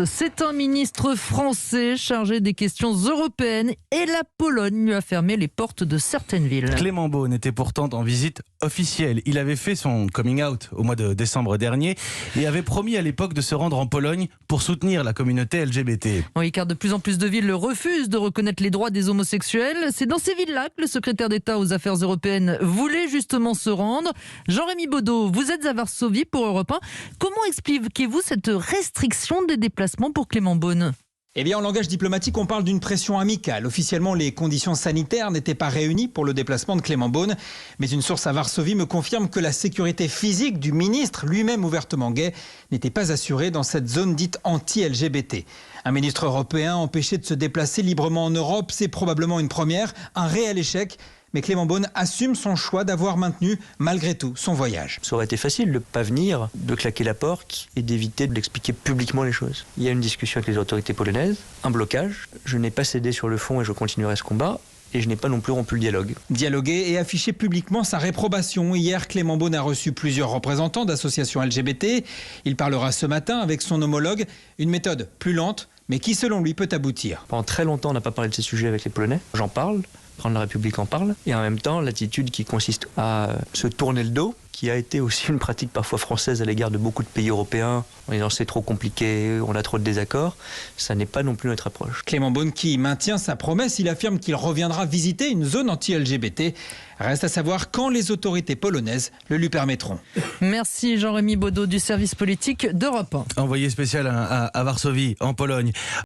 C'est un ministre français chargé des questions européennes et la Pologne lui a fermé les portes de certaines villes. Clément Beaune était pourtant en visite officielle. Il avait fait son coming out au mois de décembre dernier et avait promis à l'époque de se rendre en Pologne pour soutenir la communauté LGBT. Oui, car de plus en plus de villes refusent de reconnaître les droits des homosexuels. C'est dans ces villes-là que le secrétaire d'État aux Affaires européennes voulait justement se rendre. Jean-Rémy Baudot, vous êtes à Varsovie pour Europe 1. Comment expliquez-vous cette restriction des déplacements pour Clément Beaune ? Eh bien, en langage diplomatique, on parle d'une pression amicale. Officiellement, les conditions sanitaires n'étaient pas réunies pour le déplacement de Clément Beaune. Mais une source à Varsovie me confirme que la sécurité physique du ministre, lui-même ouvertement gay, n'était pas assurée dans cette zone dite anti-LGBT. Un ministre européen empêché de se déplacer librement en Europe, c'est probablement une première, un réel échec. Mais Clément Beaune assume son choix d'avoir maintenu, malgré tout, son voyage. Ça aurait été facile de ne pas venir, de claquer la porte et d'éviter d'expliquer publiquement les choses. Il y a une discussion avec les autorités polonaises, un blocage. Je n'ai pas cédé sur le fond et je continuerai ce combat. Et je n'ai pas non plus rompu le dialogue. Dialoguer et afficher publiquement sa réprobation. Hier, Clément Beaune a reçu plusieurs représentants d'associations LGBT. Il parlera ce matin avec son homologue. Une méthode plus lente, mais qui, selon lui, peut aboutir. Pendant très longtemps, on n'a pas parlé de ces sujets avec les Polonais. J'en parle. Prendre la République en parle, et en même temps l'attitude qui consiste à se tourner le dos, qui a été aussi une pratique parfois française à l'égard de beaucoup de pays européens, en disant c'est trop compliqué, on a trop de désaccords, ça n'est pas non plus notre approche. Clément Beaune qui maintient sa promesse, il affirme qu'il reviendra visiter une zone anti-LGBT. Reste à savoir quand les autorités polonaises le lui permettront. Merci Jean-Rémy Baudot du service politique d'Europe 1. Envoyé spécial à Varsovie, en Pologne.